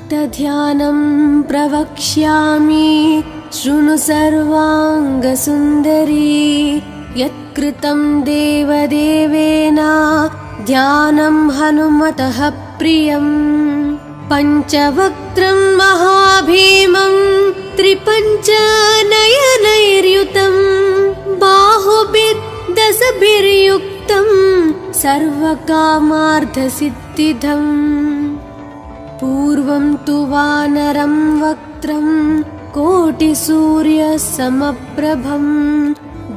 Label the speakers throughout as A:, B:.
A: भक्तध्यानं प्रवक्ष्यामि शृणु सर्वाङ्गसुन्दरी यत्कृतं देवदेवेन ध्यानं हनुमतः प्रियम् पञ्चवक्त्रं महाभीमं त्रिपञ्चनयनैर्युतं बाहुभिर्दशभिर्युक्तं सर्वकामार्थसिद्धिदम् पूर्वं तु वानरं वक्त्रं कोटिसूर्यसमप्रभं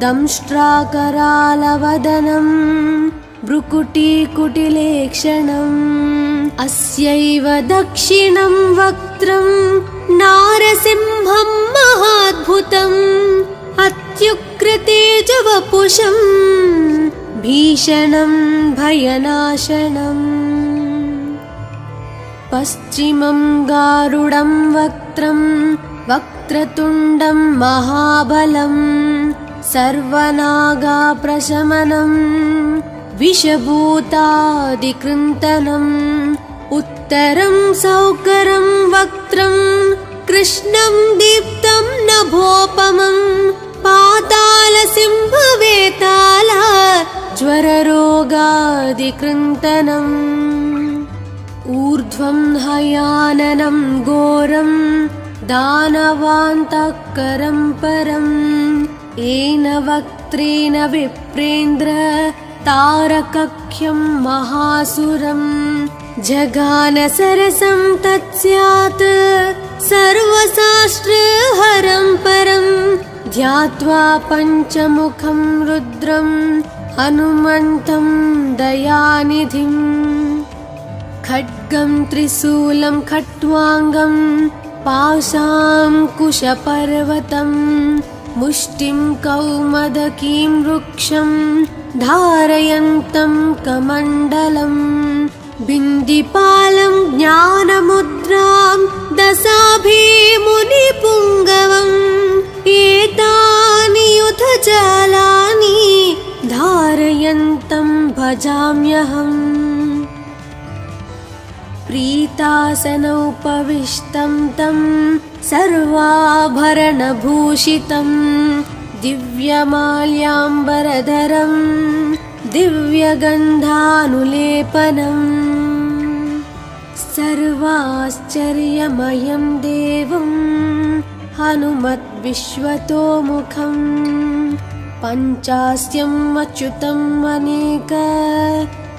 A: दंष्ट्राकरालवदनं भ्रुकुटीकुटिलेक्षणम् अस्यैव दक्षिणं वक्त्रं नारसिंहं महाद्भुतम् अत्युग्रतेजवपुषं भीषणं भयनाशनम् पश्चिमं गारुडं वक्त्रं वक्रतुण्डं महाबलं सर्वनागाप्रशमनं विषभूतादिकृन्तनम् उत्तरं सौकरं वक्त्रं कृष्णं दीप्तं नभोपमं पातालसिंहवेताल ज्वररोगादिकृन्तनम् ऊर्ध्वं हयाननं घोरं दानवान्तकरं परम् येन वक्त्रेण विप्रेन्द्र तारकख्यं महासुरम् जगानसरसं तत्स्यात् सर्वशास्त्रहरं परं ध्यात्वा पञ्चमुखं रुद्रं हनुमन्तं दयानिधिम् खड्गं त्रिशूलं खट्वाङ्गं पाशाङ्कुशपर्वतं मुष्टिं कौमदकीं वृक्षं धारयन्तं कमण्डलम् बिन्दिपालं ज्ञानमुद्रां दशाभिमुनिपुङ्गवम् एतानि युधजालानि धारयन्तं भजाम्यहम् प्रीतासनोपविष्टं तं सर्वाभरणभूषितं दिव्यमाल्याम्बरधरं दिव्यगन्धानुलेपनम् सर्वाश्चर्यमयं देवं हनुमद्विश्वतोमुखं पञ्चास्यम् अच्युतम् अनेक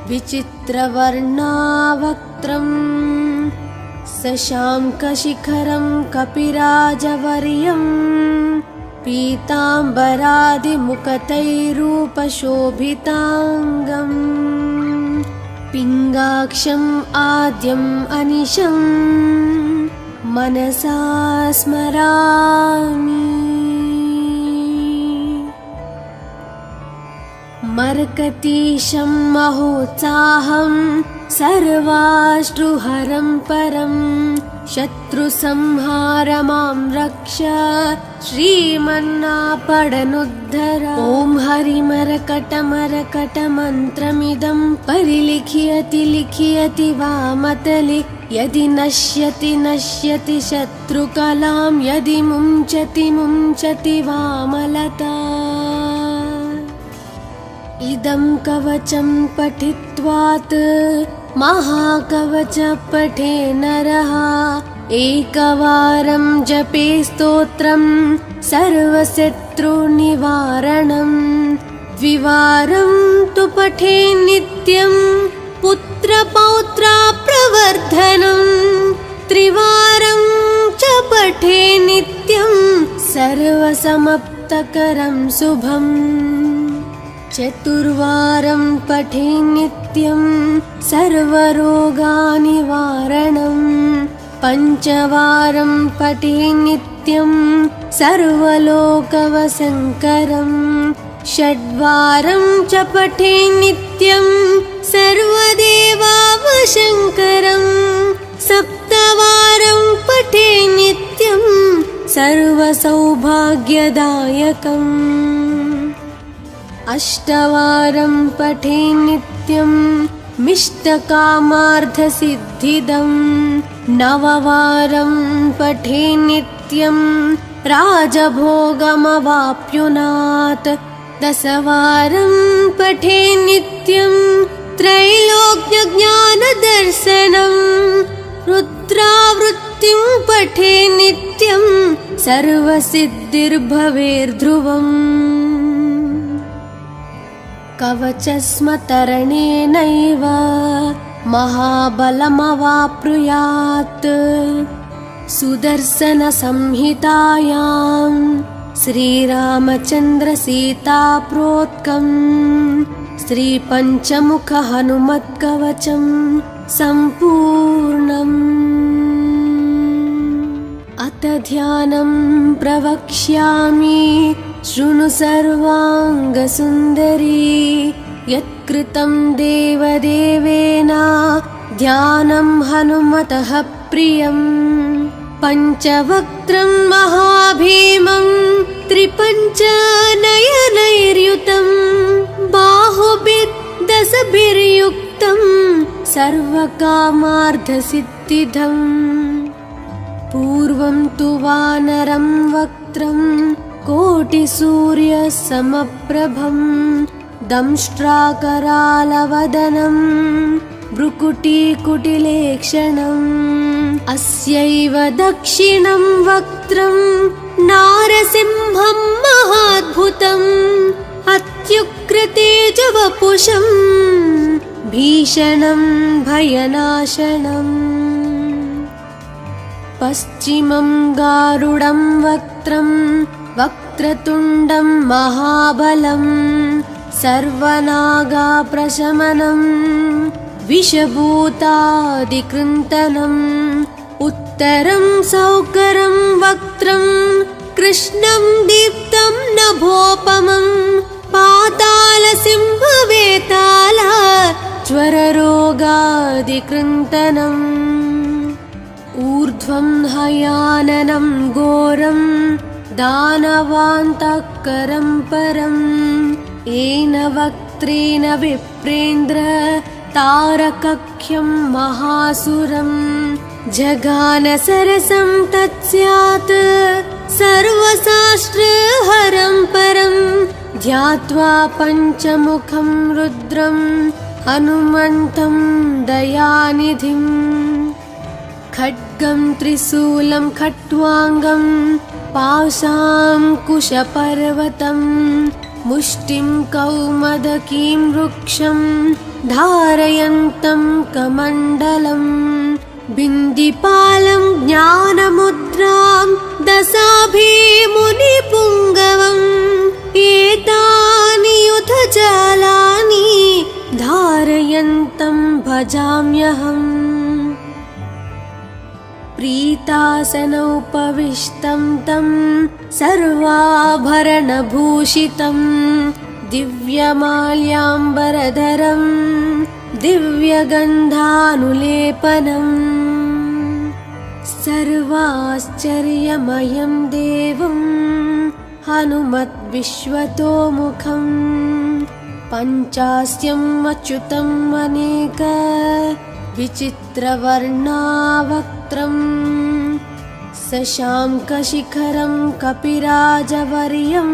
A: विचित्रवर्णावक्त्रं शशाङ्कशिखरं कपिराजवर्यं पीताम्बरादिमुखतैरूपशोभिताङ्गम् पिङ्गाक्षम् आद्यम् अनिशं मनसा स्मरामि मर्कतीशं महोत्साहं सर्वाश्रुहरं परं शत्रुसंहार मां रक्ष श्रीमन्नापडनुद्धर ॐ हरिमरकटमरकटमन्त्रमिदं परिलिख्यति लिख्यति वामतले यदि नश्यति नश्यति शत्रुकलां यदि मुञ्चति मुञ्चति वामलता इदं कवचं पठित्वात् महाकवच पठे नरः एकवारं जपे स्तोत्रं सर्वशत्रुनिवारणम् द्विवारं तु पठे नित्यं पुत्रपौत्राप्रवर्धनम् त्रिवारं च पठे नित्यं सर्वसमाप्तकरं शुभम् चतुर्वारं पठे नित्यं सर्वरोगनिवारणम् पञ्चवारं पठे नित्यं सर्वलोकवशङ्करम् षड्वारं च पठे नित्यं सर्वदेवावशङ्करम् सप्तवारं पठे नित्यं सर्वसौभाग्यदायकम् अष्टवारं पठे नित्यं मिष्टकामार्थसिद्धिदं नववारं पठे नित्यं राजभोगमवाप्युनात् दशवारं पठे नित्यं त्रैलोक्यज्ञानदर्शनं रुद्रावृत्तिं पठे नित्यं सर्वसिद्धिर्भवेर्ध्रुवम् कवचस्मतरणेनैव महाबलमवाप्नुयात् सुदर्शनसंहितायां श्रीरामचन्द्रसीताप्रोक्तं श्रीपञ्चमुखहनुमत्कवचं सम्पूर्णम् अथ ध्यानं प्रवक्ष्यामि शृणु सर्वाङ्गसुन्दरी यत्कृतं देवदेवेन ध्यानं हनुमतः प्रियं पञ्चवक्त्रं महाभीमं त्रिपञ्चनयनैर्युतं बाहुभिर्दशभिर्युक्तं सर्वकामार्थसिद्धिदम् पूर्वं तु वानरं वक्त्रं कोटिसूर्यसमप्रभं दंष्ट्राकरालवदनं भ्रुकुटीकुटिलेक्षणम् अस्यैव दक्षिणं वक्त्रं नारसिंहं महाद्भुतम् अत्युग्रतेजवपुषं भीषणं भयनाशनम् पश्चिमं गारुडं वक्त्रं वक्रतुण्डं महाबलं सर्वनागाप्रशमनं विषभूतादिकृन्तनम् उत्तरं सौकरं वक्त्रं कृष्णं दीप्तं नभोपमं पातालसिंहवेताल ज्वररोगादिकृन्तनम् ऊर्ध्वं हयाननं घोरं दानवान्तकरं परं येन वक्त्रेण विप्रेन्द्र तारकख्यं महासुरं जगानसरसं तत्स्यात् सर्वशास्त्रहरं परं ध्यात्वा पञ्चमुखं रुद्रं हनुमन्तं दयानिधिम् खड्गं त्रिशूलं खट्वाङ्गं पाशाङ्कुशपर्वतं मुष्टिं कौमदकीं वृक्षं धारयन्तं कमण्डलं बिन्दिपालं ज्ञानमुद्रां दशाभिमुनिपुङ्गवम् एतानि युधजालानि धारयन्तं भजाम्यहम् प्रीतासनोपविष्टं तं सर्वाभरणभूषितं दिव्यमाल्याम्बरधरं दिव्यगन्धानुलेपनं सर्वाश्चर्यमयं देवं हनुमद्विश्वतोमुखं पञ्चास्यम् अच्युतम् अनेक विचित्रवर्णावक्त्रं शशाङ्कशिखरं कपिराजवर्यं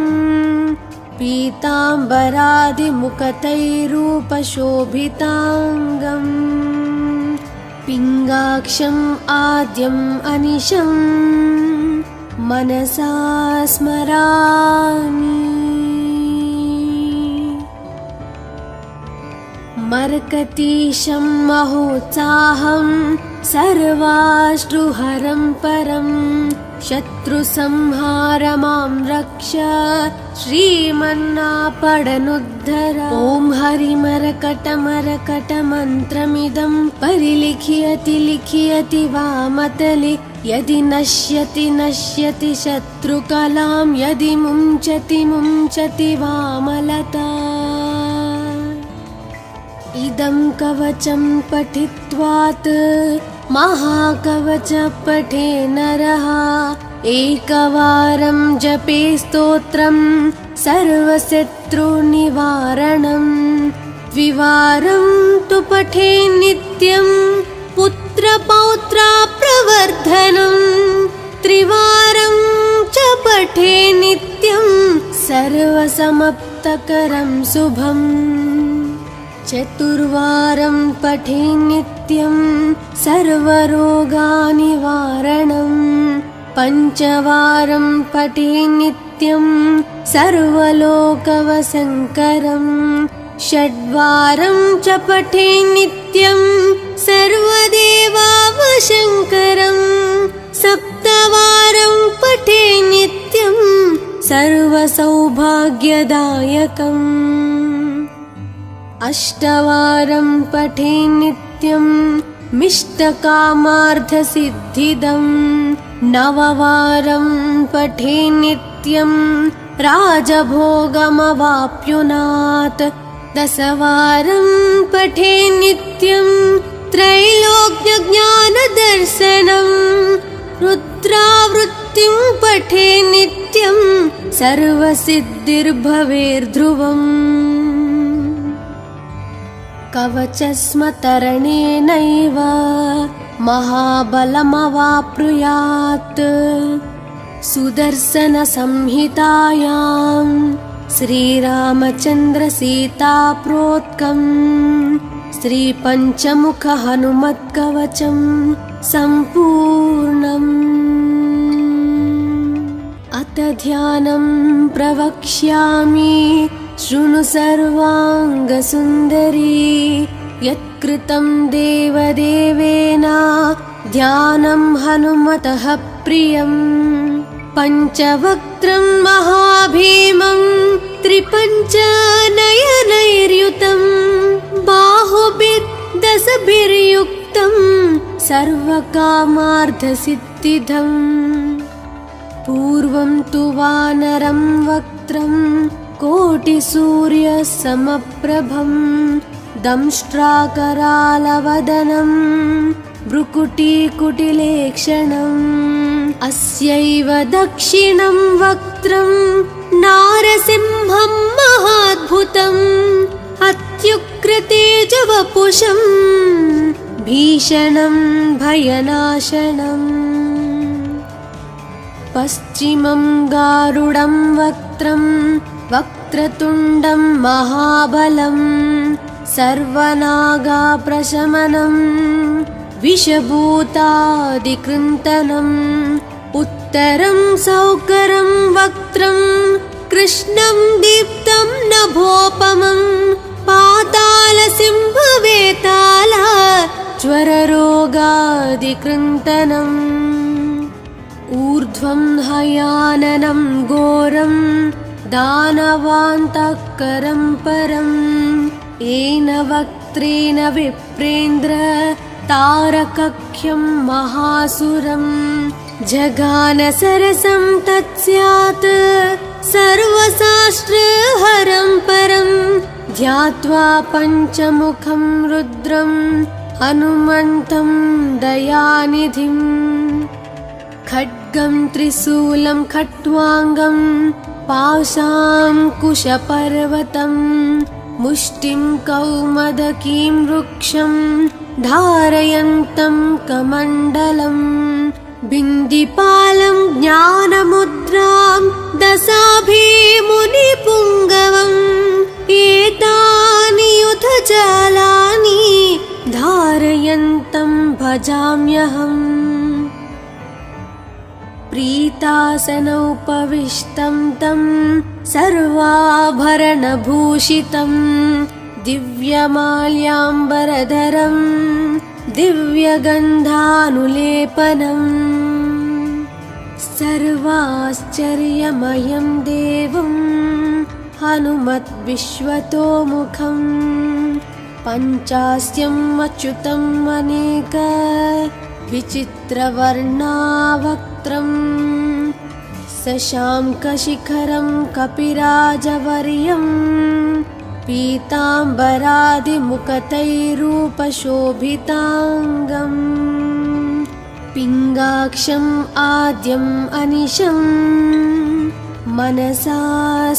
A: पीताम्बरादिमुखतैरूपशोभिताङ्गम् पिङ्गाक्षम् आद्यम् अनिशं मनसा स्मरामि मर्कतीशं महोत्साहं सर्वाश्रुहरं परं शत्रुसंहारमां रक्ष श्रीमन्नापडनुद्धर ॐ हरिमरकटमरकटमन्त्रमिदं परिलिख्यति लिख्यति वामतले यदि नश्यति नश्यति शत्रुकलां यदि मुञ्चति मुञ्चति वामलता इदं कवचं पठित्वात् महाकवच पठे नरः एकवारं जपे स्तोत्रं सर्वशत्रुनिवारणं द्विवारं तु पठे नित्यं पुत्रपौत्राप्रवर्धनम् त्रिवारं च पठे नित्यं सर्वसमाप्तकरं शुभम् चतुर्वारं पठे नित्यं सर्वरोगनिवारणम् पञ्चवारं पठे नित्यं सर्वलोकवशङ्करम् षड्वारं च पठे नित्यं सर्वदेवावशङ्करम् सप्तवारं पठे नित्यं सर्वसौभाग्यदायकम् अष्टवारं पठे नित्यं मिष्टकामार्थसिद्धिदम् नववारं पठे नित्यं राजभोगमवाप्नुयात् दशवारं पठे नित्यं त्रैलोक्यज्ञानदर्शनम् रुद्रावृत्तिं पठे नित्यं सर्वसिद्धिर्भवेर्ध्रुवम् कवचस्मतरणेनैव महाबलमवाप्नुयात् सुदर्शनसंहितायां श्रीरामचन्द्रसीताप्रोक्तं श्रीपञ्चमुखहनुमत्कवचं सम्पूर्णम् अथ ध्यानं प्रवक्ष्यामि शृणु सर्वाङ्गसुन्दरी यत्कृतं देवदेवेन ध्यानं हनुमतः प्रियम् पञ्चवक्त्रं महाभीमं त्रिपञ्चनयनैर्युतं बाहुभिर्दशभिर्युक्तं सर्वकामार्थसिद्धिदम् पूर्वं तु वानरं वक्त्रं कोटिसूर्यसमप्रभं दंष्ट्राकरालवदनं भ्रुकुटीकुटिलेक्षणम् अस्यैव दक्षिणं वक्त्रं नारसिंहं महाद्भुतम् अत्युग्रतेजवपुषं भीषणं भयनाशनम् पश्चिमं गारुडं वक्त्रं वक्रतुण्डं महाबलं सर्वनागाप्रशमनं विषभूतादिकृन्तनम् उत्तरं सौकरं वक्त्रं कृष्णं दीप्तं नभोपमं पातालसिंहवेताल ज्वररोगादिकृन्तनम् ऊर्ध्वं हयाननं घोरं दानवान्तकरं परं येन वक्त्रेण विप्रेन्द्र तारकख्यं महासुरं जगानसरसं तत्स्यात् सर्वशास्त्रहरं परं ध्यात्वा पञ्चमुखं रुद्रं हनुमन्तं दयानिधिम् खड्गं त्रिशूलं खट्वाङ्गं पाशाङ्कुशपर्वतं मुष्टिं कौमदकीं वृक्षं धारयन्तं कमण्डलम् बिन्दिपालं ज्ञानमुद्रां दशाभिमुनिपुङ्गवम् एतानि युधजालानि धारयन्तं भजाम्यहम् प्रीतासनोपविष्टं तं सर्वाभरणभूषितं दिव्यमाल्याम्बरधरं दिव्यगन्धानुलेपनम् सर्वाश्चर्यमयं देवं हनुमद्विश्वतोमुखं पञ्चास्यम् अच्युतम् अनेक विचित्रवर्णावक्त्रं शशाङ्कशिखरं कपिराजवर्यं पीताम्बरादिमुकुटैरूपशोभिताङ्गम् पिङ्गाक्षम् आद्यम् अनिशं मनसा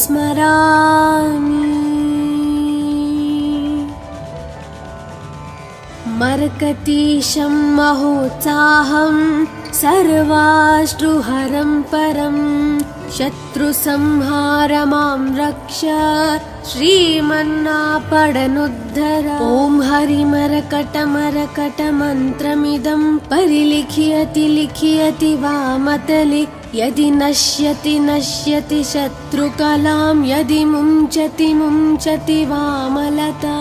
A: स्मरामि। मरकतीशं महोत्साहं सर्वाश्रुहरं परं शत्रुसंहार मां रक्ष श्रीमन्नापडनुद्धर। ॐ हरिमरकटमरकटमन्त्रमिदं परिलिख्यति लिख्यति वामतले यदि नश्यति नश्यति शत्रुकलां यदि मुञ्चति मुञ्चति वामलता।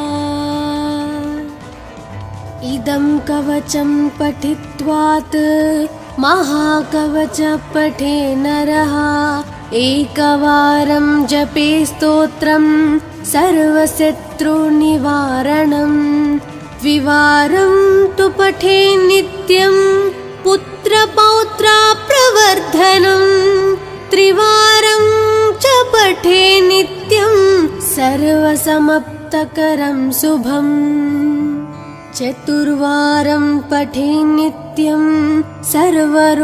A: इदं कवचं पठित्वात् महाकवच पठे नरः एकवारं जपे स्तोत्रं सर्वशत्रुनिवारणं द्विवारं तु पठे नित्यं पुत्रपौत्रप्रवर्धनं त्रिवारं च पठे नित्यं सर्वसमाप्तकरं शुभम् चतुर्वारं पठे नित्यं सर्वरोगनिवारणं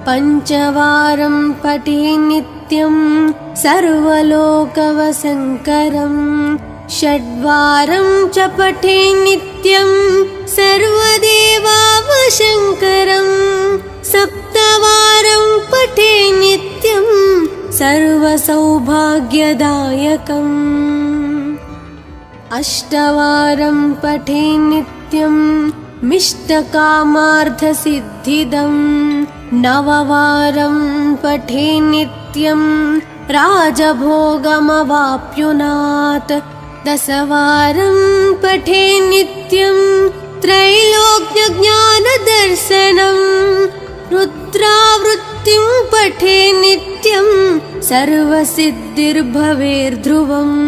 A: पञ्चवारं पठे नित्यं सर्वलोकवशङ्करं षड्वारं च पठे नित्यं सर्वदेवावशङ्करं सप्तवारं पठे नित्यं सर्वसौभाग्यदायकम् अष्टवारं पठे नित्यं मिष्टकामार्थसिद्धिदं नववारं पठे नित्यं राजभोगमवाप्नुयात् दशवारं पठे नित्यं त्रैलोक्यज्ञानदर्शनं रुद्रावृत्तिं पठे नित्यं सर्वसिद्धिर्भवेर्ध्रुवम्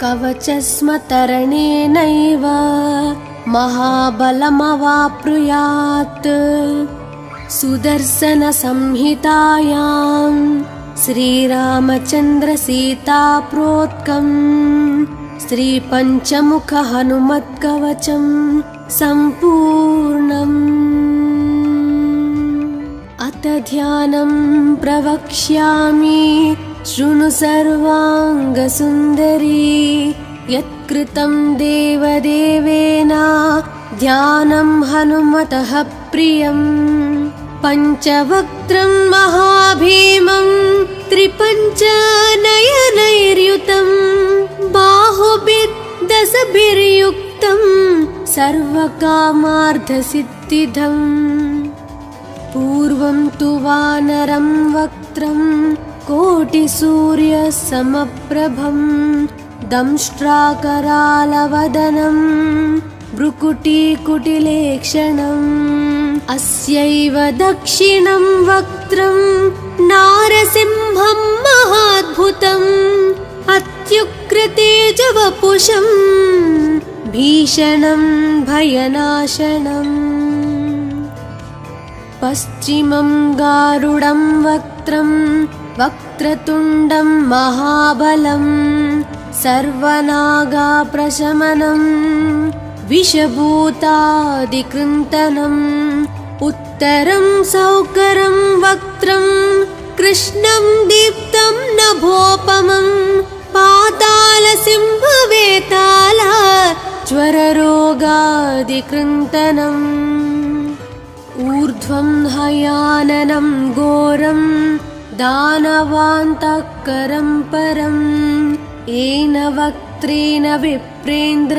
A: कवचस्मतरणेनैव महाबलमवाप्नुयात् सुदर्शनसंहितायां श्रीरामचन्द्रसीताप्रोक्तं श्रीपञ्चमुखहनुमत्कवचं सम्पूर्णम्। अथ ध्यानं प्रवक्ष्यामि शृणु सर्वाङ्गसुन्दरी यत्कृतं देवदेवेन ध्यानं हनुमतः प्रियं पञ्चवक्त्रं महाभीमं त्रिपञ्चनयनैर्युतं बाहुभिर्दशभिर्युक्तं सर्वकामार्थसिद्धिदम् पूर्वं तु वानरं वक्त्रं कोटिसूर्यसमप्रभं दंष्ट्राकरालवदनं भ्रुकुटीकुटिलेक्षणम् अस्यैव दक्षिणं वक्त्रं नारसिंहं महाद्भुतम् अत्युग्रतेजवपुषं भीषणं भयनाशनम् पश्चिमं गारुडं वक्त्रं वक्रतुण्डं महाबलं सर्वनागाप्रशमनं विषभूतादिकृन्तनम् उत्तरं सौकरं वक्त्रं कृष्णं दीप्तं नभोपमं पातालसिंहवेताल ज्वररोगादिकृन्तनम् ऊर्ध्वं हयाननं घोरं दानवान्तकरं परं येन वक्त्रेण विप्रेन्द्र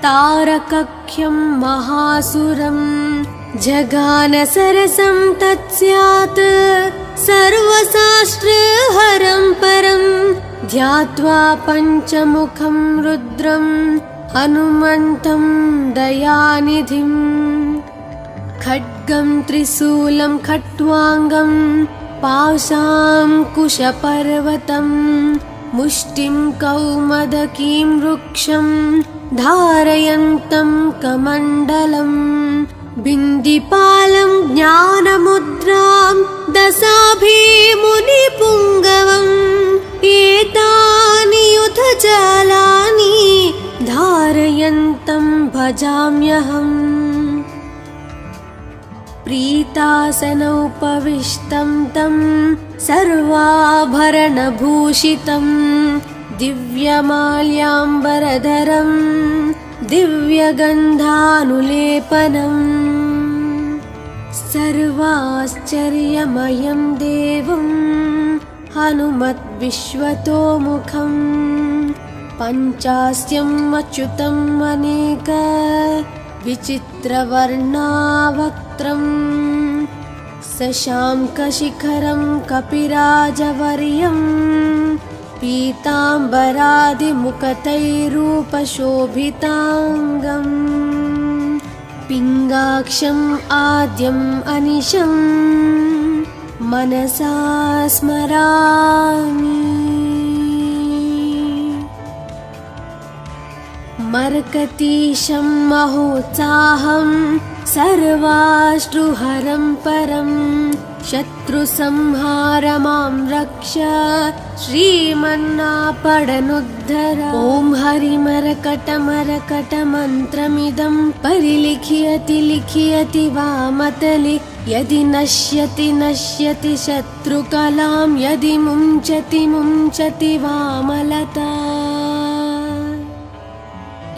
A: तारकख्यं महासुरं जगानसरसं तत्स्यात् सर्वशास्त्रहरं परं ध्यात्वा पञ्चमुखं रुद्रं हनुमन्तं दयानिधिम् खड्गं त्रिशूलं खट्वाङ्गं पाशाङ्कुशपर्वतं मुष्टिं कौमदकीं वृक्षं धारयन्तं कमण्डलं बिन्दिपालं ज्ञानमुद्रां दशाभिमुनिपुङ्गवम् एतानि युधजालानि धारयन्तं भजाम्यहम् प्रीतासनोपविष्टं तं सर्वाभरणभूषितं दिव्यमाल्याम्बरधरं दिव्यगन्धानुलेपनम् सर्वाश्चर्यमयं देवं हनुमद्विश्वतोमुखम् पञ्चास्यम् अच्युतम् अनेक विचित्रवर्णावक्त्रम् शशाङ्कशिखरं कपिराजवर्यं पीताम्बरादिमुखतैरूपशोभिताङ्गम् पिङ्गाक्षम् आद्यम् अनिशम् मनसा स्मरामि। मर्कतीशं महोत्साहं सर्वाश्रुहरं परं शत्रुसंहार मां रक्ष श्रीमन्नापडनुद्धर। ॐ हरिमरकटमरकटमन्त्रमिदं परिलिख्यति लिख्यति वामतले यदि नश्यति नश्यति शत्रुकलां यदि मुञ्चति मुञ्चति वामलता।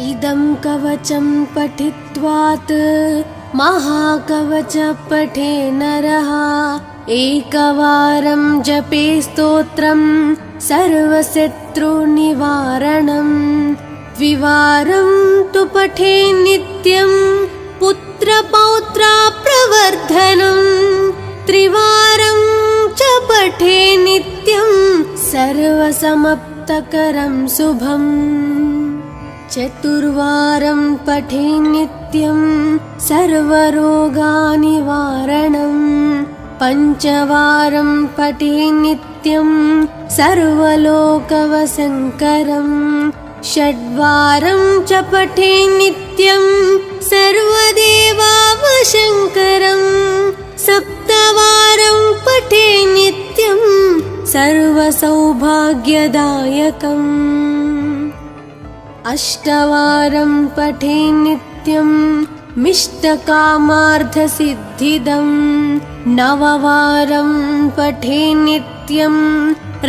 A: इदं कवचं पठित्वात् महाकवच पठे नरः एकवारं जपे स्तोत्रं सर्वशत्रुनिवारणम् द्विवारं तु पठे नित्यं पुत्रपौत्राप्रवर्धनम् त्रिवारं च पठे नित्यं सर्वसमाप्तकरं शुभम् चतुर्वारं पठे नित्यं सर्वरोगनिवारणम् पञ्चवारं पठे नित्यं सर्वलोकवशङ्करम् षड्वारं च पठे नित्यं सर्वदेवावशङ्करम् सप्तवारं पठे नित्यं सर्वसौभाग्यदायकम् अष्टवारं पठे नित्यं मिष्टकामार्थसिद्धिदम् नववारं पठे नित्यं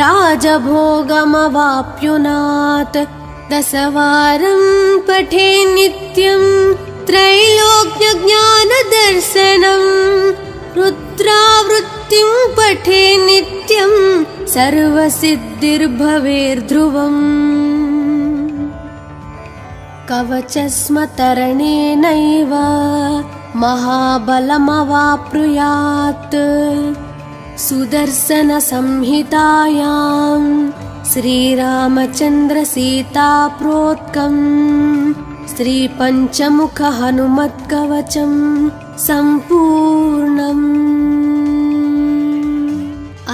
A: राजभोगमवाप्नुयात् दशवारं पठे नित्यं त्रैलोक्यज्ञानदर्शनम् रुद्रावृत्तिं पठे नित्यं सर्वसिद्धिर्भवेर्ध्रुवम् कवचस्मतरणेनैव महाबलमवाप्नुयात् सुदर्शनसंहितायां श्रीरामचन्द्रसीताप्रोक्तम् श्रीपञ्चमुखहनुमत्कवचं सम्पूर्णम्।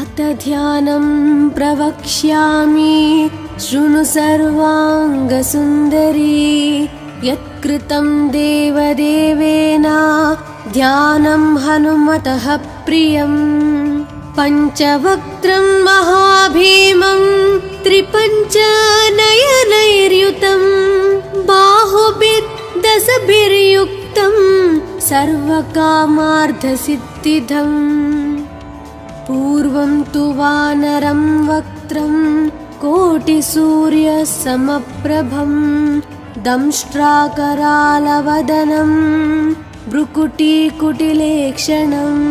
A: अथ ध्यानं प्रवक्ष्यामि शृणु सर्वाङ्गसुन्दरी यत्कृतं देवदेवेन ध्यानं हनुमतः प्रियम् पञ्चवक्त्रं महाभीमं त्रिपञ्चनयनैर्युतं बाहुभिर्दशभिर्युक्तं सर्वकामार्थसिद्धिदम् पूर्वं तु वानरं वक्त्रं कोटिसूर्यसमप्रभं दंष्ट्राकरालवदनं भ्रुकुटीकुटिलेक्षणम्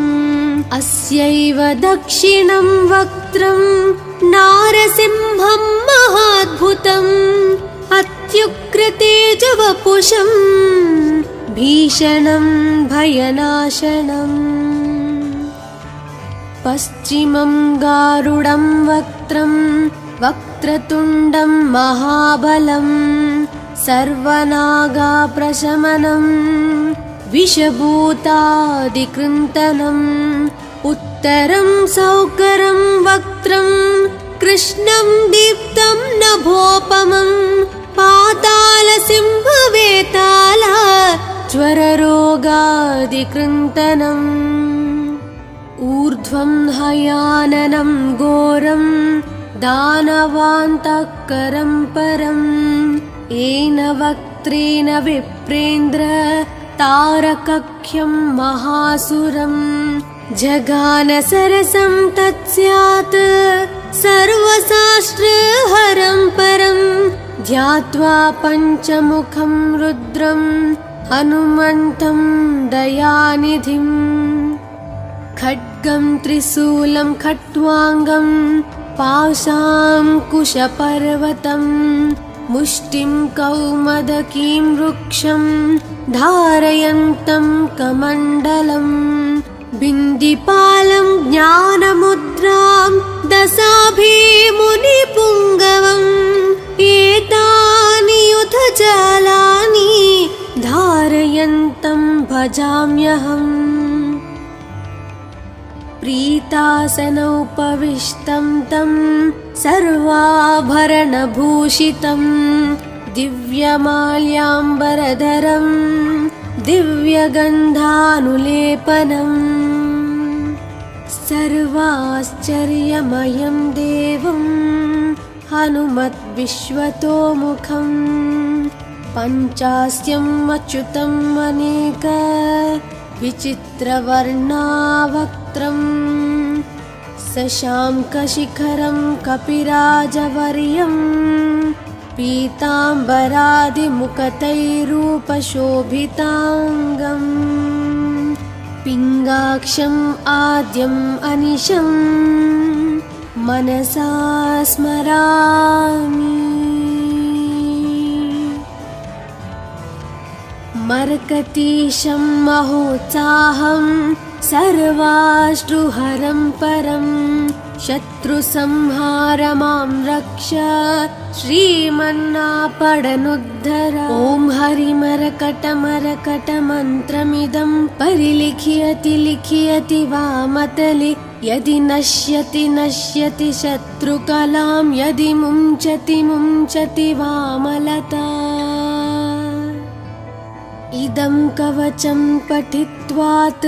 A: अस्यैव दक्षिणं वक्त्रं नारसिंहं महाद्भुतम् अत्युग्रतेजवपुषं भीषणं भयनाशनम् पश्चिमं गारुडं वक्त्रं वक्रतुण्डं महाबलं सर्वनागाप्रशमनं विषभूतादिकृन्तनम् उत्तरं सौकरं वक्त्रं कृष्णं दीप्तं नभोपमं पातालसिंहवेताल ज्वररोगादिकृन्तनम् ऊर्ध्वं हयाननं घोरं दानवान्तकरं परम् येन वक्त्रेण विप्रेन्द्र तारकख्यं महासुरम् जगानसरसं तत्स्यात् सर्वशास्त्रहरं परम् ध्यात्वा पञ्चमुखं रुद्रं हनुमन्तं दयानिधिं खड्गं त्रिशूलं खट्वाङ्गं पाशाङ्कुशपर्वतं मुष्टिं कौमदकीं वृक्षं धारयन्तं कमण्डलं बिन्दिपालं ज्ञानमुद्रां दशाभिमुनिपुङ्गवम् एतानि युधजालानि धारयन्तं भजाम्यहम् प्रीतासनोपविष्टं तं सर्वाभरणभूषितं दिव्यमाल्याम्बरधरं दिव्यगन्धानुलेपनम् सर्वाश्चर्यमयं देवं हनुमद्विश्वतोमुखं पञ्चास्यम् अच्युतम् अनेक विचित्रवर्णावक्त्रं शशाङ्कशिखरं कपिराजवर्यं पीताम्बरादिमुकुटैरूपशोभिताङ्गम् पिङ्गाक्षम् आद्यम् अनिशं मनसा स्मरामि मर्कटीशं महोत्साहं सर्वाश्रुहरं परं शत्रुसंहारमां रक्ष श्रीमन्नापडनुद्धर ॐ हरिमरकटमरकटमन्त्रमिदं परिलिख्यति लिख्यति वामतले यदि नश्यति नश्यति शत्रुकलां यदि मुञ्चति मुञ्चति वामलता इदं कवचं पठित्वात्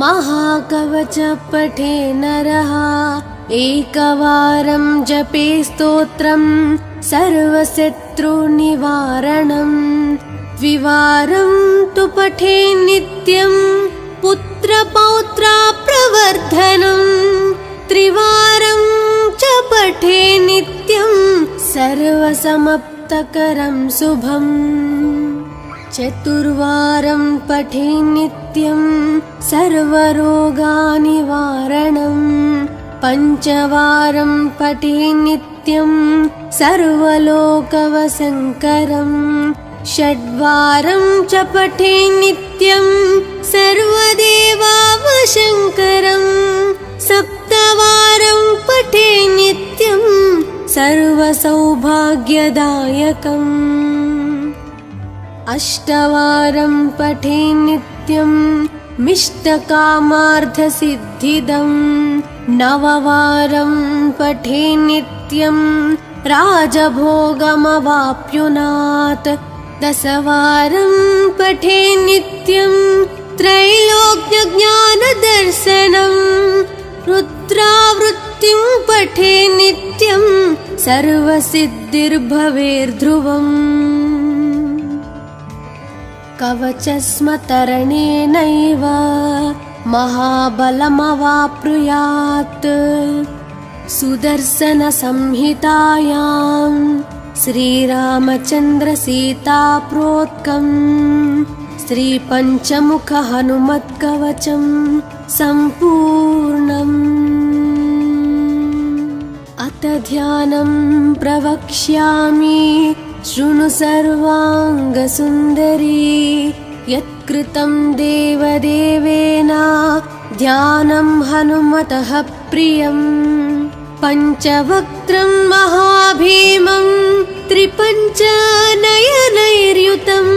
A: महाकवच पठे नरः एकवारं जपे स्तोत्रं सर्वशत्रुनिवारणं द्विवारं तु पठे नित्यं पुत्रपौत्राप्रवर्धनं त्रिवारं च पठे नित्यं सर्वसमाप्तकरं शुभम् चतुर्वारं पठे नित्यं सर्वरोगनिवारणं पञ्चवारं पठे नित्यं सर्वलोकवशङ्करं षड्वारं च पठे नित्यं सर्वदेवावशङ्करं सप्तवारं पठे नित्यं सर्वसौभाग्यदायकम् अष्टवारं पठे नित्यं मिष्टकामार्थसिद्धिदं नववारं पठे नित्यं राजभोगमवाप्नुयात् दशवारं पठे नित्यं त्रैलोक्यज्ञानदर्शनं रुद्रावृत्तिं पठे नित्यं सर्वसिद्धिर्भवेर्ध्रुवम् कवचस्मतरणेनैव महाबलमवाप्नुयात् सुदर्शनसंहितायां श्रीरामचन्द्रसीताप्रोक्तं श्रीपञ्चमुखहनुमत्कवचं सम्पूर्णम् अथ ध्यानं प्रवक्ष्यामि शृणु सर्वाङ्गसुन्दरी यत्कृतं देवदेवेन ध्यानं हनुमतः प्रियं पञ्चवक्त्रं महाभीमं त्रिपञ्चनयनैर्युतं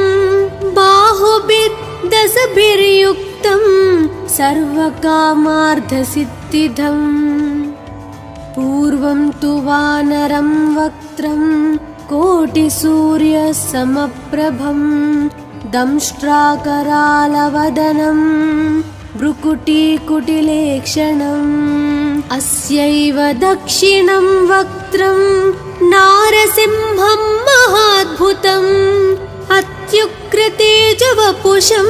A: बाहुभिर्दशभिर्युक्तं सर्वकामार्थसिद्धिदम् पूर्वं तु वानरं वक्त्रं कोटिसूर्यसमप्रभं दंष्ट्राकरालवदनं भ्रुकुटीकुटिलेक्षणम् अस्यैव दक्षिणं वक्त्रं नारसिंहं महाद्भुतम् अत्युग्रतेजवपुषं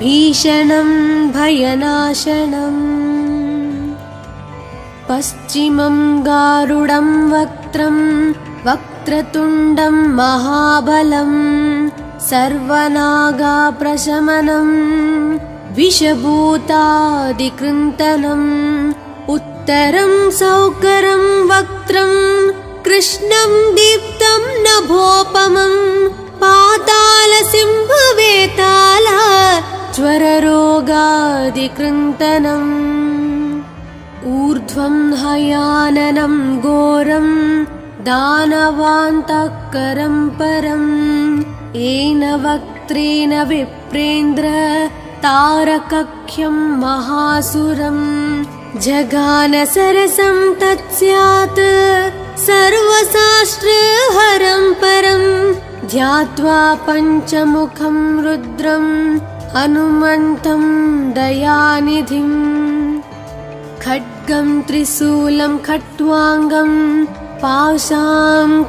A: भीषणं भयनाशनम् पश्चिमं गारुडं वक्त्रं वक्रतुण्डं महाबलं सर्वनागाप्रशमनं विषभूतादिकृन्तनं उत्तरं सौकरं वक्त्रं कृष्णं दीप्तं नभोपमं पातालसिंहवेताल ज्वररोगादिकृन्तनम् ऊर्ध्वं हयाननं घोरं दानवान्तःकरं परम् येन वक्त्रेण विप्रेन्द्र तारकख्यं महासुरम् जगान सरसं तत्स्यात् सर्वशास्त्रहरं परं ध्यात्वा पञ्चमुखं रुद्रं हनुमन्तं दयानिधिम् खड्गं त्रिशूलं खट्वाङ्गं पाशाङ्कुशपर्वतं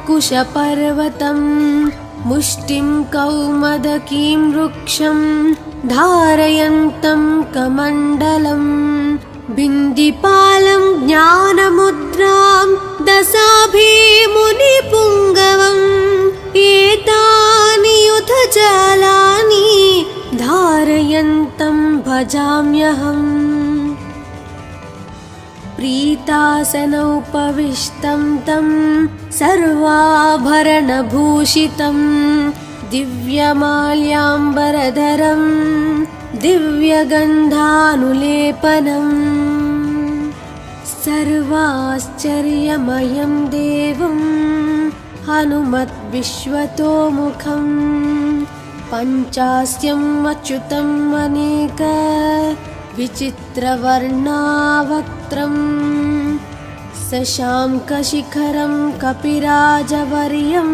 A: मुष्टिं कौमदकीं वृक्षं धारयन्तं कमण्डलं बिन्दिपालं ज्ञानमुद्रां दशाभिमुनिपुङ्गवम् एतानि युधजालानि धारयन्तं भजाम्यहम् प्रीतासनोपविष्टं तं सर्वाभरणभूषितं दिव्यमाल्याम्बरधरं दिव्यगन्धानुलेपनम् सर्वाश्चर्यमयं देवं हनुमद्विश्वतोमुखं पञ्चास्यम् अच्युतम् अनेक विचित्रवर्णावक्त्रं शशाङ्कशिखरं कपिराजवर्यं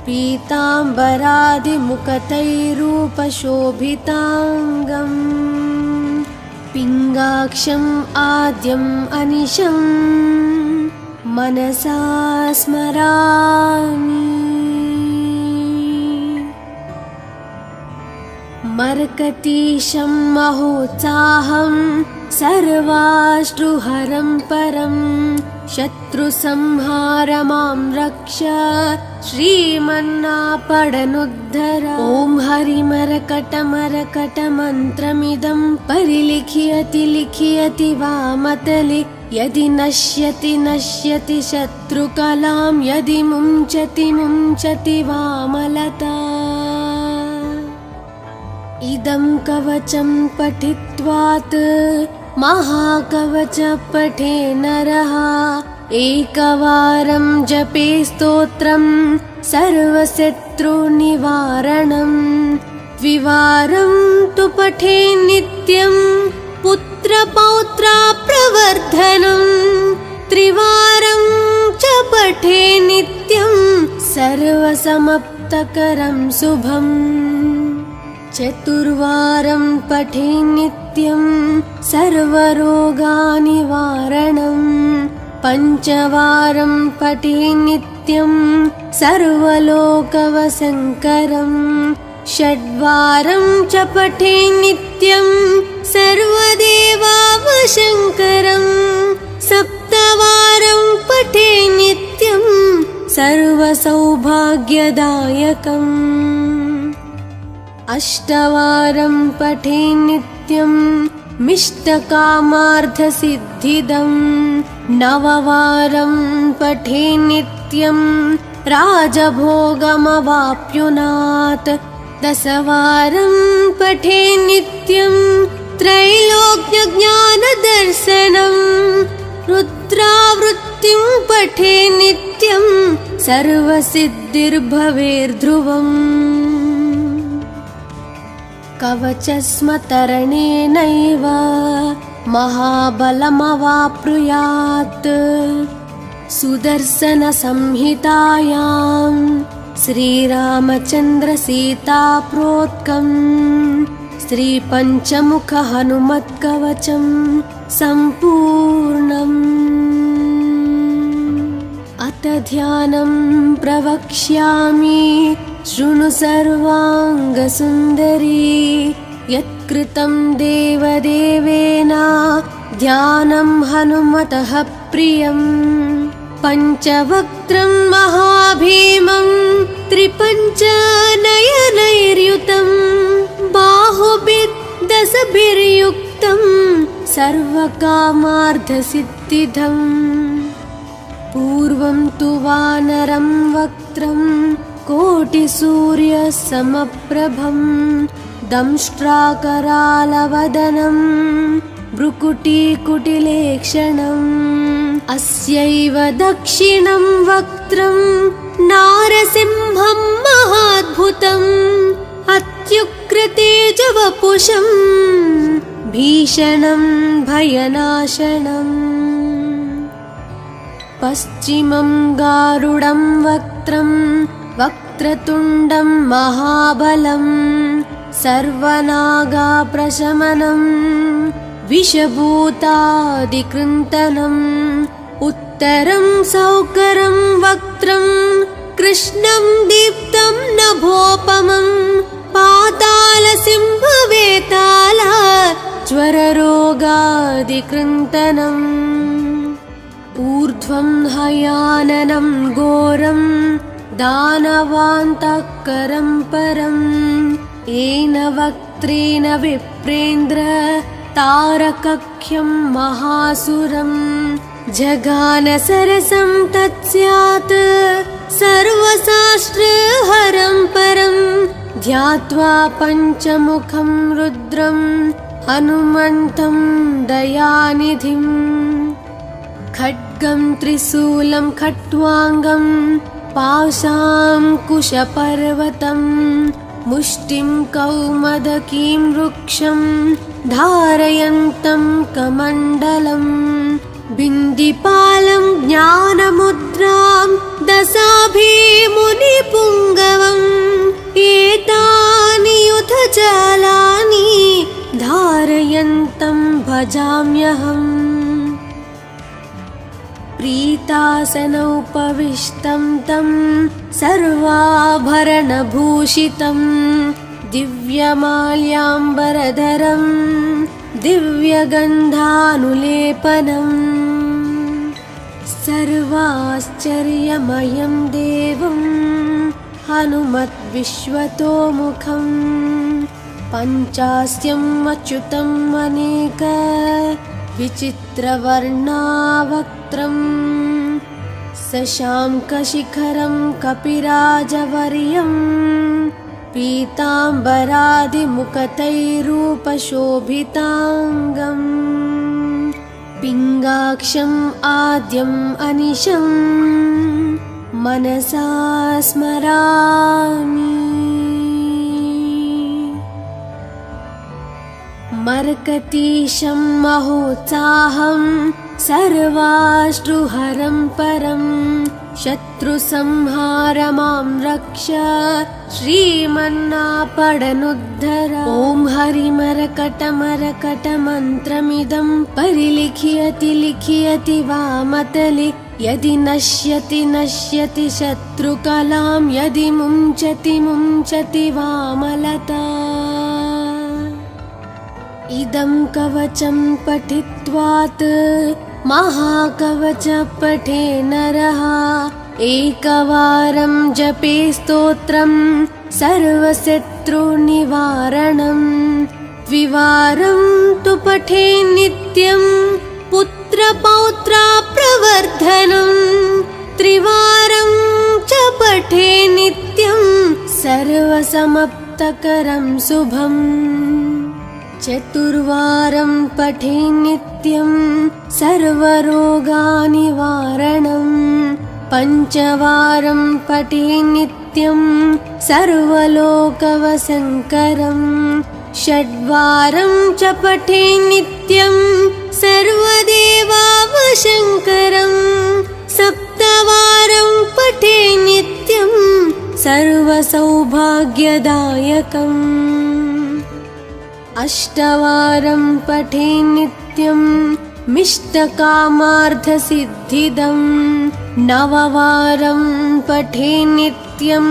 A: पीताम्बरादिमुकुटैरूपशोभिताङ्गम् पिङ्गाक्षम् आद्यम् अनिशं मनसा स्मरामि मर्कटीशं महोत्साहं सर्वाश्रुहरं परं शत्रुसंहार मां रक्ष श्रीमन्नापडनुद्धर ॐ हरिमरकटमरकटमन्त्रमिदं परिलिख्यति लिख्यति वामतले यदि नश्यति नश्यति शत्रुकलां यदि मुञ्चति मुञ्चति वामलता इदं कवचं पठित्वात् महाकवच पठे नरः एकवारं जपे स्तोत्रं सर्वशत्रुनिवारणं द्विवारं तु पठे नित्यं पुत्रपौत्राप्रवर्धनं त्रिवारं च पठे नित्यं सर्वसमाप्तकरं शुभम् चतुर्वारं पठे नित्यं सर्वरोगनिवारणं पञ्चवारं पठे नित्यं सर्वलोकवशङ्करं षड्वारं च पठे नित्यं सर्वदेवावशङ्करं सप्तवारं पठे नित्यं सर्वसौभाग्यदायकम् अष्टवारं पठे नित्यं मिष्टकामार्थसिद्धिदं नववारं पठे नित्यं राजभोगमवाप्नुयात् दशवारं पठे नित्यं त्रैलोक्यज्ञानदर्शनं रुद्रावृत्तिं पठे नित्यं सर्वसिद्धिर्भवेर्ध्रुवम् कवचस्मतरणेनैव महाबलमवाप्नुयात् सुदर्शनसंहितायां श्रीरामचन्द्रसीताप्रोक्तं श्रीपञ्चमुखहनुमत्कवचं सम्पूर्णम् अथ ध्यानं प्रवक्ष्यामि शृणु सर्वाङ्गसुन्दरी यत्कृतं देवदेवेन ध्यानं हनुमतः प्रियं पञ्चवक्त्रं महाभीमं त्रिपञ्चनयनैर्युतं बाहुभिर्दशभिर्युक्तं सर्वकामार्थसिद्धिदम् पूर्वं तु वानरं वक्त्रं कोटिसूर्यसमप्रभं दंष्ट्राकरालवदनं भ्रुकुटीकुटिलेक्षणम् अस्यैव दक्षिणं वक्त्रं नारसिंहं महाद्भुतम् अत्युग्रतेजवपुषं भीषणं भयनाशनम् पश्चिमं गारुडं वक्त्रं वक्रतुण्डं महाबलं सर्वनागाप्रशमनं विषभूतादिकृन्तनम् उत्तरं सौकरं वक्त्रं कृष्णं दीप्तं नभोपमं पातालसिंहवेताल ज्वररोगादिकृन्तनम् ऊर्ध्वं हयाननं घोरं दानवान्तःकरं परं येन वक्त्रेण विप्रेन्द्र तारकख्यं महासुरं जगानसरसं तत्स्यात् सर्वशास्त्रहरं परं ध्यात्वा पञ्चमुखं रुद्रं हनुमन्तं दयानिधिम् खड्गं त्रिशूलं खट्वाङ्गं पाशाङ्कुशपर्वतं मुष्टिं कौमदकीं वृक्षं धारयन्तं कमण्डलं बिन्दिपालं ज्ञानमुद्रां दशाभिमुनिपुङ्गवम् एतानि युधजालानि धारयन्तं भजाम्यहम् प्रीतासनोपविष्टं तं सर्वाभरणभूषितं दिव्यमाल्याम्बरधरं दिव्यगन्धानुलेपनं सर्वाश्चर्यमयं देवं हनुमद्विश्वतोमुखं पञ्चास्यम् अच्युतम् अनेक विचित्रवर्णावक्त्रं शशाङ्कशिखरं कपिराजवर्यं पीताम्बरादिमुखतैरूपशोभिताङ्गम् पिङ्गाक्षम् आद्यम् अनिशं मनसा स्मरामि मर्कटीशं महोत्साहं सर्वाश्रुहरं परं शत्रुसंहारमां रक्ष श्रीमन्नापडनुद्धर ॐ हरिमरकटमरकटमन्त्रमिदं परिलिख्यति लिख्यति वामतले यदि नश्यति नश्यति शत्रुकलां यदि मुञ्चति मुञ्चति वामलता इदं कवचं पठित्वात् महाकवच पठे नरः एकवारं जपे स्तोत्रं सर्वशत्रुनिवारणं द्विवारं तु पठे नित्यं पुत्रपौत्राप्रवर्धनं त्रिवारं च पठे नित्यं सर्वसमाप्तकरं शुभम् चतुर्वारं पठे नित्यं सर्वरोगनिवारणं पञ्चवारं पठे नित्यं सर्वलोकवशङ्करं षड्वारं च पठे नित्यं सर्वदेवावशङ्करं सप्तवारं पठे नित्यं सर्वसौभाग्यदायकम् अष्टवारं पठे नित्यं मिष्टकामार्थसिद्धिदं नववारं पठे नित्यं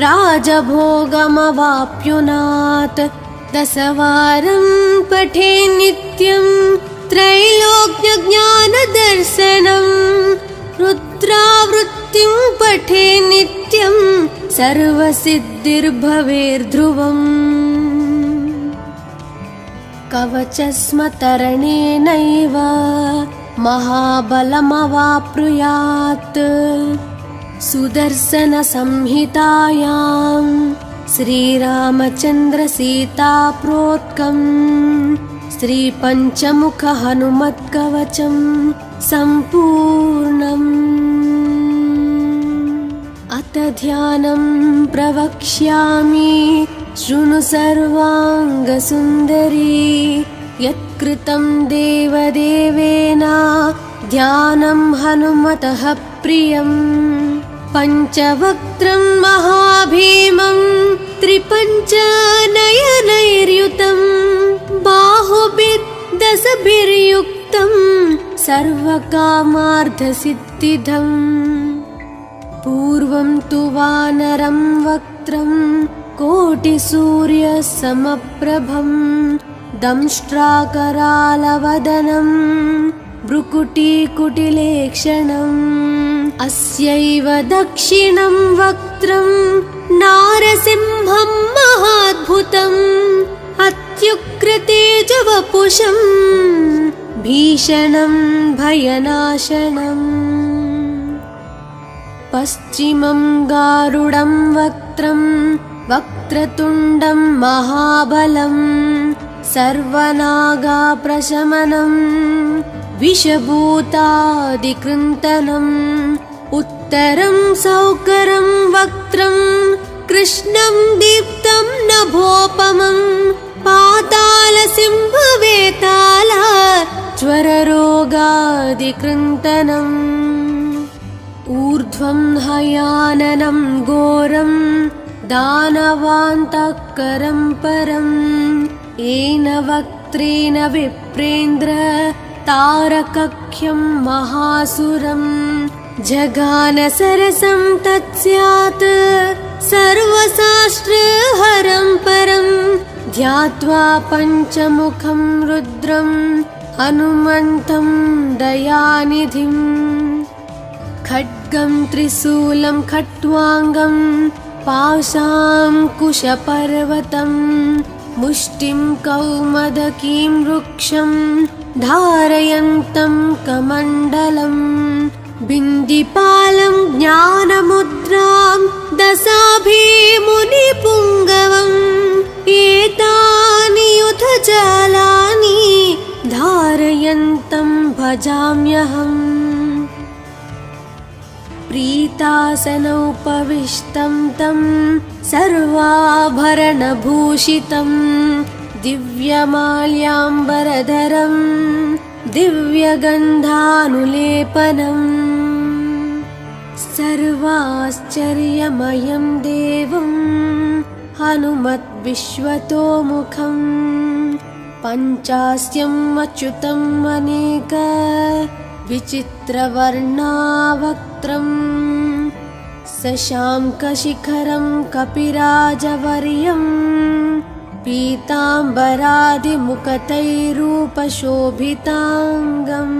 A: राजभोगमवाप्नुयात् दशवारं पठे नित्यं त्रैलोक्यज्ञानदर्शनं रुद्रावृत्तिं पठे नित्यं सर्वसिद्धिर्भवेर्ध्रुवम् कवचस्मतरणेनैव महाबलमवाप्नुयात् सुदर्शनसंहितायां श्रीरामचन्द्रसीताप्रोक्तं श्रीपञ्चमुखहनुमत्कवचं सम्पूर्णम्। अथ ध्यानं प्रवक्ष्यामि शृणु सर्वाङ्गसुन्दरी यत्कृतं देवदेवेन ध्यानं हनुमतः प्रियम् पञ्चवक्त्रं महाभीमं त्रिपञ्चनयनैर्युतं बाहुभिर्दशभिर्युक्तं सर्वकामार्थसिद्धिदम् पूर्वं तु वानरं वक्त्रं कोटिसूर्यसमप्रभं दंष्ट्राकरालवदनं भ्रुकुटीकुटिलेक्षणम् अस्यैव दक्षिणं वक्त्रं नारसिंहं महाद्भुतम् अत्युग्रतेजवपुषं भीषणं भयनाशनम् पश्चिमं गारुडं वक्त्रं वक्रतुण्डं महाबलं सर्वनागाप्रशमनं विषभूतादिकृन्तनम् उत्तरं सौकरं वक्त्रं कृष्णं दीप्तं नभोपमं पातालसिंहवेताल ज्वररोगादिकृन्तनम् ऊर्ध्वं हयाननं घोरं दानवान्तकरं परं येन वक्त्रेण विप्रेन्द्र तारकख्यं महासुरं जगानसरसं तत्स्यात् सर्वशास्त्रहरं परं ध्यात्वा पञ्चमुखं रुद्रं हनुमन्तं दयानिधिम् खड्गं त्रिशूलं खट्वाङ्गं पाशाङ्कुशपर्वतं मुष्टिं कौमदकीं वृक्षं धारयन्तं कमण्डलम् बिन्दिपालं ज्ञानमुद्रां दशाभिमुनिपुङ्गवम् एतानि युधजालानि धारयन्तं भजाम्यहम् प्रीतासनोपविष्टं तं सर्वाभरणभूषितं दिव्यमाल्याम्बरधरं दिव्यगन्धानुलेपनम् सर्वाश्चर्यमयं देवं हनुमद्विश्वतोमुखं पञ्चास्यम् अच्युतम् अनेक विचित्रवर्णावक्त्रं शशाङ्कशिखरं कपिराजवर्यं पीताम्बरादिमुखतैरूपशोभिताङ्गम्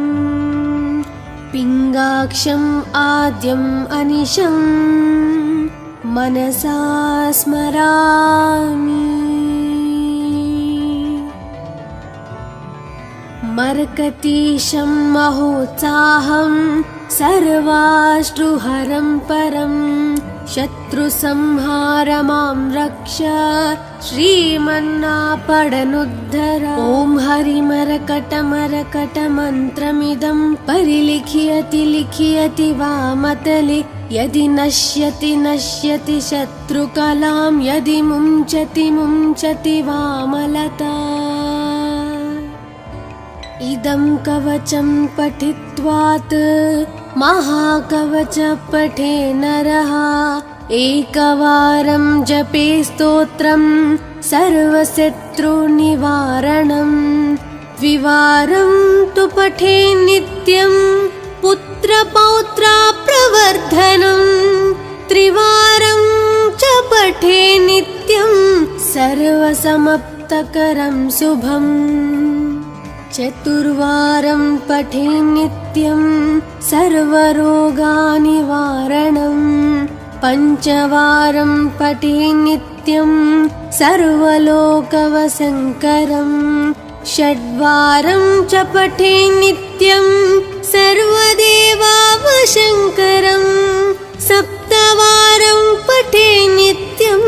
A: पिङ्गाक्षम् आद्यम् अनिशं मनसा स्मरामि मर्कतीशं महोत्साहं सर्वाश्रुहरं परं शत्रुसंहार मां रक्ष श्रीमन्नापडनुद्धर ॐ हरिमरकटमरकटमन्त्रमिदं परिलिखियति लिखियति वामतले यदि नश्यति नश्यति शत्रुकलां यदि मुञ्चति मुञ्चति वामलता इदं कवचं पठित्वात् महाकवच पठे नरः एकवारं जपे स्तोत्रं सर्वशत्रुनिवारणं द्विवारं तु पठे नित्यं पुत्रपौत्राप्रवर्धनं त्रिवारं च पठे नित्यं सर्वसमाप्तकरं शुभम् चतुर्वारं पठे नित्यं सर्वरोगानिवारणम् पञ्चवारं पठे नित्यं सर्वलोकवशङ्करम् षड्वारं च पठे नित्यं सर्वदेवावशङ्करम् सप्तवारं पठे नित्यं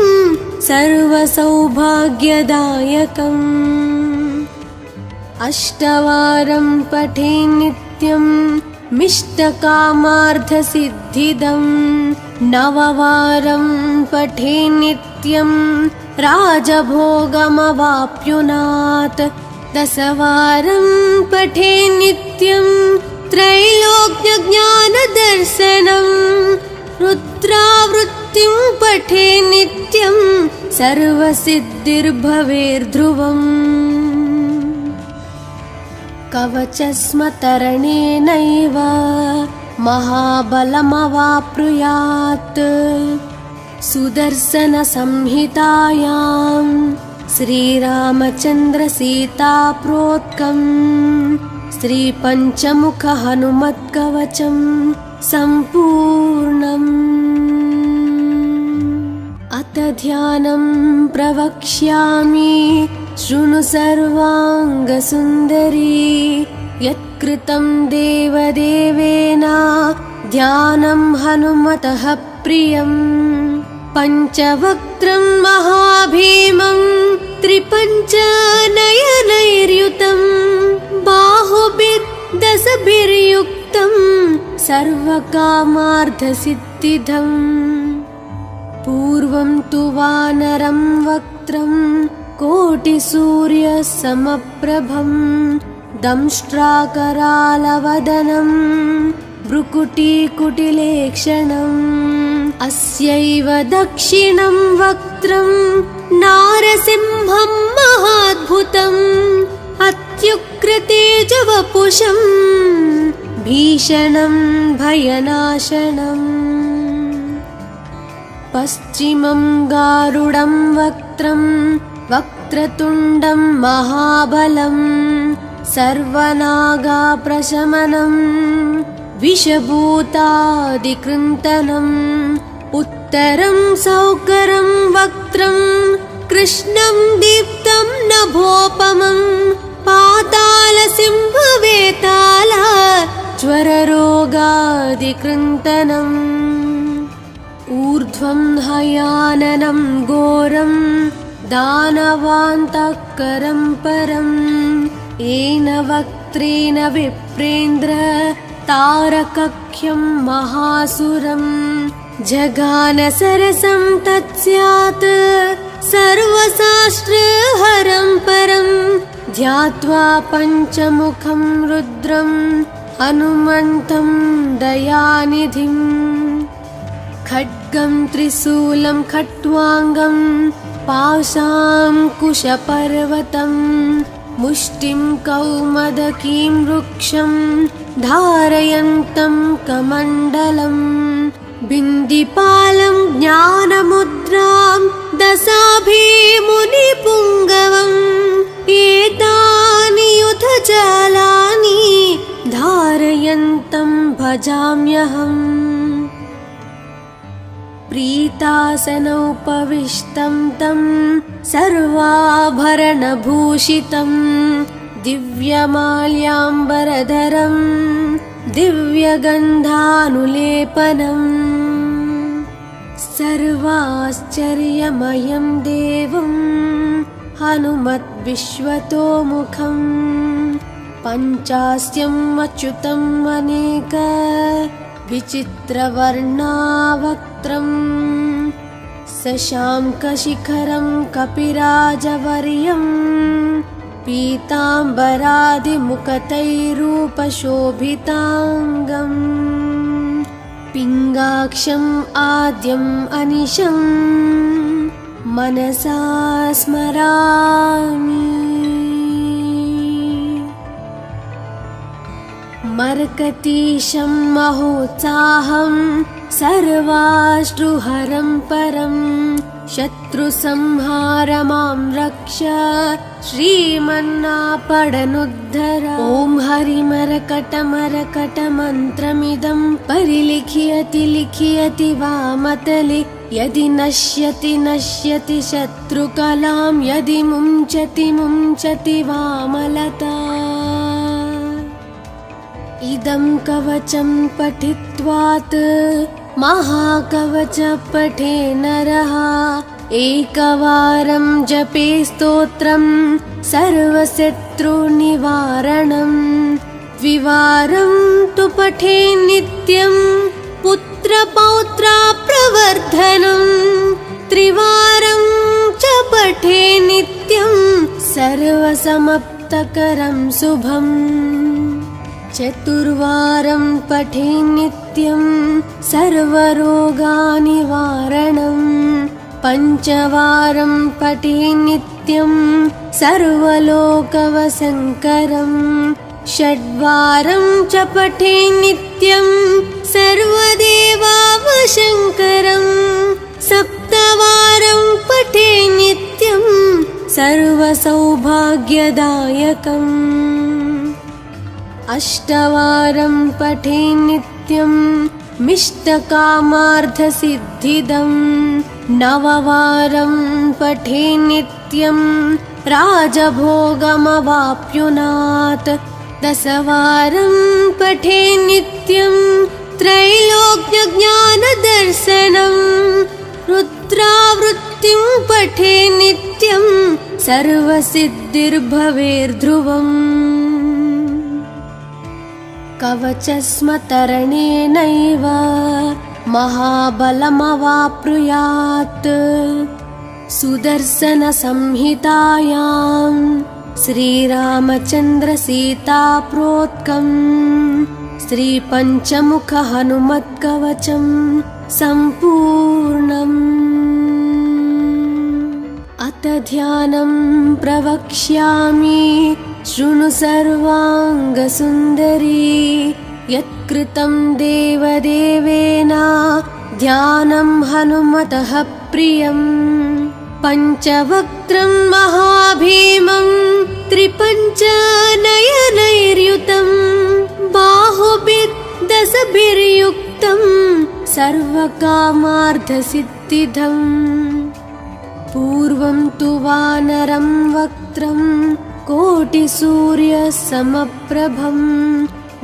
A: सर्वसौभाग्यदायकम् अष्टवारं पठे नित्यं मिष्टकामार्थसिद्धिदम् नववारं पठे नित्यं राजभोगमवाप्नुयात् दशवारं पठे नित्यं त्रैलोक्यज्ञानदर्शनम् रुद्रावृत्तिं पठे नित्यं सर्वसिद्धिर्भवेर्ध्रुवम् कवचस्मतरणेनैव महाबलमवाप्नुयात् सुदर्शनसंहितायां श्रीरामचन्द्रसीताप्रोक्तं श्रीपञ्चमुखहनुमत्कवचं सम्पूर्णम् अथ ध्यानं प्रवक्ष्यामि शृणु सर्वाङ्गसुन्दरी यत्कृतं देवदेवेन ध्यानं हनुमतः प्रियम् पञ्चवक्त्रं महाभीमं त्रिपञ्चनयनैर्युतं बाहुभिर्दशभिर्युक्तं सर्वकामार्थसिद्धिदम् पूर्वं तु वानरं वक्त्रं कोटिसूर्यसमप्रभं दंष्ट्राकरालवदनं भ्रुकुटीकुटिलेक्षणम् अस्यैव दक्षिणं वक्त्रं नारसिंहं महाद्भुतम् अत्युग्रतेजवपुषं भीषणं भयनाशनम् पश्चिमं गारुडं वक्त्रं वक्रतुण्डं महाबलं सर्वनागाप्रशमनं विषभूतादिकृन्तनम् उत्तरं सौकरं वक्त्रं कृष्णं दीप्तं नभोपमं पातालसिंहवेताल ज्वररोगादिकृन्तनम् ऊर्ध्वं हयाननं घोरं दानवान्तकरं परं येन वक्त्रेण विप्रेन्द्र तारकख्यं महासुरं जगानसरसं तत्स्यात् सर्वशास्त्रहरं परं ध्यात्वा पञ्चमुखं रुद्रं हनुमन्तं दयानिधिम् खड्गं त्रिशूलं खट्वाङ्गं पाशाङ्कुशपर्वतं मुष्टिं कौमदकीं वृक्षं धारयन्तं कमण्डलम् बिन्दिपालं ज्ञानमुद्रां दशाभिमुनिपुङ्गवम् एतानि युधजालानि धारयन्तं भजाम्यहम् प्रीतासनोपविष्टं तं सर्वाभरणभूषितं दिव्यमाल्याम्बरधरं दिव्यगन्धानुलेपनम् सर्वाश्चर्यमयं देवं हनुमद्विश्वतोमुखं पञ्चास्यम् अच्युतम् अनेक विचित्रवर्णावक्त्रं शशाङ्कशिखरं कपिराजवर्यं पीताम्बरादिमुखतैरूपशोभिताङ्गम् पिङ्गाक्षम् आद्यम् अनिशं मनसा स्मरामि मरकतीशं महोत्साहं सर्वाश्रुहरं परं शत्रुसंहार मां रक्ष श्रीमन्नापडनुद्धर। ॐ हरिमरकटमरकटमन्त्रमिदं परिलिखयति लिखयति वामतले यदि नश्यति नश्यति शत्रुकलां यदि मुञ्चति मुञ्चति वामलता। इदं कवचं पठित्वात् महाकवच पठे नरः एकवारं जपे स्तोत्रं सर्वशत्रुनिवारणं द्विवारं तु पठे नित्यं पुत्रपौत्राप्रवर्धनं त्रिवारं च पठे नित्यं सर्वसमाप्तकरं शुभम् चतुर्वारं पठे नित्यं सर्वरोगनिवारणं पञ्चवारं पठे नित्यं सर्वलोकवशङ्करं षड्वारं च पठे नित्यं सर्वदेवावशङ्करं सप्तवारं पठे नित्यं सर्वसौभाग्यदायकम् अष्टवारं पठे नित्यं मिष्टकामार्थसिद्धिदं नववारं पठे नित्यं राजभोगमवाप्नुयात् दशवारं पठे नित्यं त्रैलोक्यज्ञानदर्शनं रुद्रावृत्तिं पठे नित्यं सर्वसिद्धिर्भवेर्ध्रुवम् कवचस्मतरणेनैव महाबलमवाप्नुयात् सुदर्शनसंहितायां श्रीरामचन्द्रसीताप्रोक्तं श्रीपञ्चमुखहनुमत्कवचं सम्पूर्णम्। अथ ध्यानं प्रवक्ष्यामि शृणु सर्वाङ्गसुन्दरी यत्कृतं देवदेवेन ध्यानं हनुमतः प्रियम् पञ्चवक्त्रं महाभीमं त्रिपञ्चनयनैर्युतं बाहुभिर्दशभिर्युक्तं सर्वकामार्थसिद्धिदम् पूर्वं तु वानरं वक्त्रं कोटिसूर्यसमप्रभं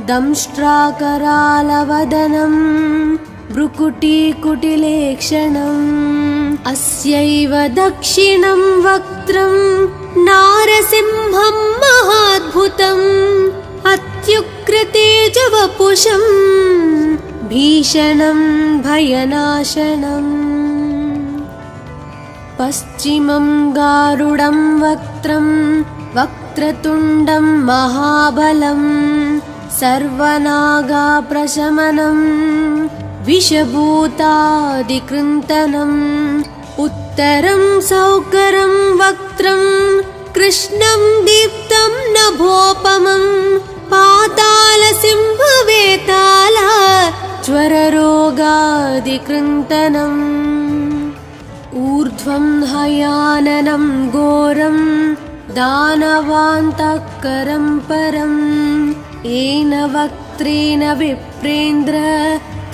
A: दंष्ट्राकरालवदनं भ्रुकुटीकुटिलेक्षणम् अस्यैव दक्षिणं वक्त्रं नारसिंहं महाद्भुतम् अत्युग्रतेजवपुषं भीषणं भयनाशनम् पश्चिमं गारुडं वक्त्रं वक्रतुण्डं महाबलं सर्वनागाप्रशमनं विषभूतादिकृन्तनम् उत्तरं सौकरं वक्त्रं कृष्णं दीप्तं नभोपमं पातालसिंहवेताल ज्वररोगादिकृन्तनम् ऊर्ध्वं हयाननं घोरं दानवान्तकरं परम् येन वक्त्रेण विप्रेन्द्र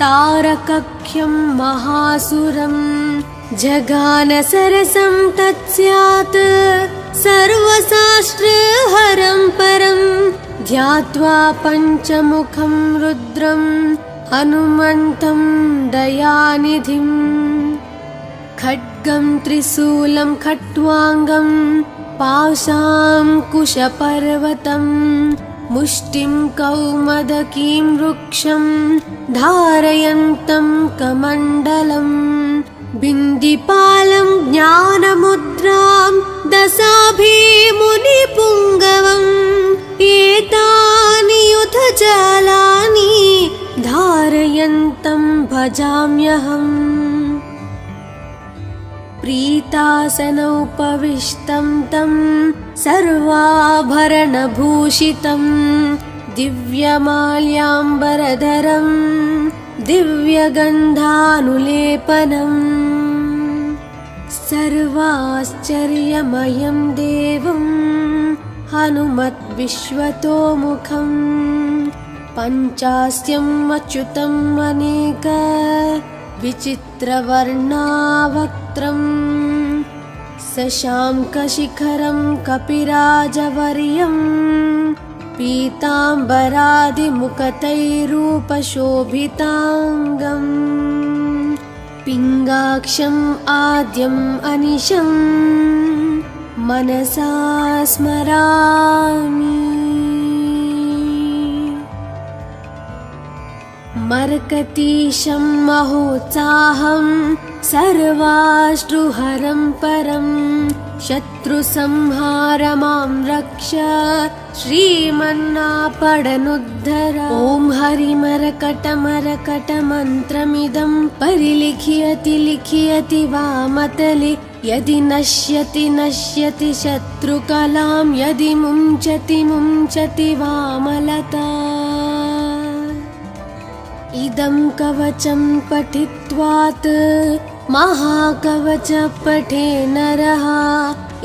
A: तारकख्यं महासुरं जगानसरसं तत्स्यात् सर्वशास्त्रहरं परं ध्यात्वा पञ्चमुखं रुद्रं हनुमन्तं दयानिधिम् खड्गं त्रिशूलं खट्वाङ्गं पाशाङ्कुशपर्वतं मुष्टिं कौमदकीं वृक्षं धारयन्तं कमण्डलं बिन्दिपालं ज्ञानमुद्रां दशाभिमुनिपुङ्गवम् एतानि युधजालानि धारयन्तं भजाम्यहम् प्रीतासनोपविष्टं तं सर्वाभरणभूषितं दिव्यमाल्याम्बरधरं दिव्यगन्धानुलेपनम् सर्वाश्चर्यमयं देवं हनुमद्विश्वतोमुखम् पञ्चास्यम् अच्युतम् अनेक विचित्रवर्णावक्त्रम् शशाङ्कशिखरं कपिराजवर्यं पीताम्बरादिमुकुटैरूपशोभिताङ्गम् पिङ्गाक्षम् आद्यम् अनिशं मनसा स्मरामि। मर्कतीशं महोत्साहं सर्वाश्रुहरं परं शत्रुसंहारमां रक्ष श्रीमन्नापडनुद्धर। ॐ हरिमरकटमरकटमन्त्रमिदं परिलिख्यति लिख्यति वामतले यदि नश्यति नश्यति शत्रुकलां यदि मुञ्चति मुञ्चति वामलता। इदं कवचं पठित्वात् महाकवच पठे नरः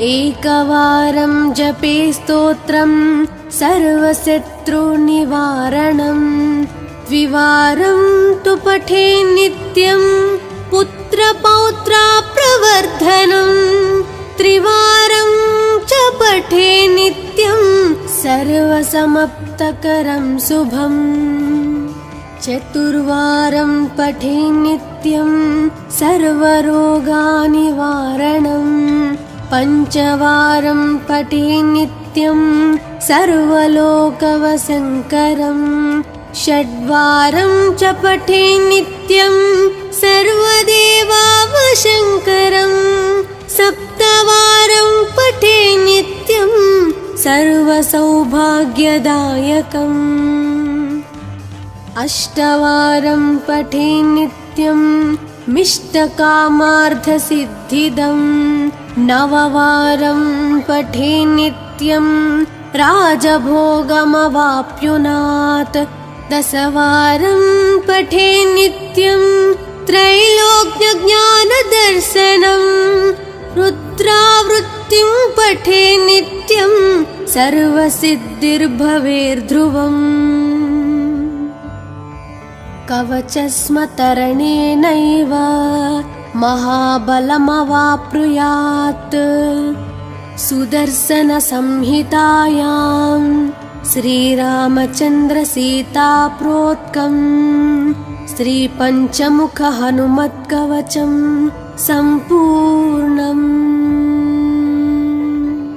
A: एकवारं जपे स्तोत्रं सर्वशत्रुनिवारणम् द्विवारं तु पठे नित्यं पुत्रपौत्रप्रवर्धनम् त्रिवारं च पठे नित्यं सर्वसमाप्तकरं शुभम् चतुर्वारं पठे नित्यं सर्वरोगनिवारणम् पञ्चवारं पठे नित्यं सर्वलोकवशङ्करम् षड्वारं च पठे नित्यं सर्वदेवावशङ्करम् सप्तवारं पठे नित्यं सर्वसौभाग्यदायकम् अष्टवारं पठे नित्यं मिष्टकामार्थसिद्धिदम् नववारं पठे नित्यं राजभोगमवाप्नुयात् दशवारं पठे नित्यं त्रैलोक्यज्ञानदर्शनं रुद्रावृत्तिं पठे नित्यं सर्वसिद्धिर्भवेर्ध्रुवम् कवचस्मतरणेनैव महाबलमवाप्नुयात् सुदर्शनसंहितायां श्रीरामचन्द्रसीताप्रोक्तं श्रीपञ्चमुखहनुमत्कवचं सम्पूर्णम्।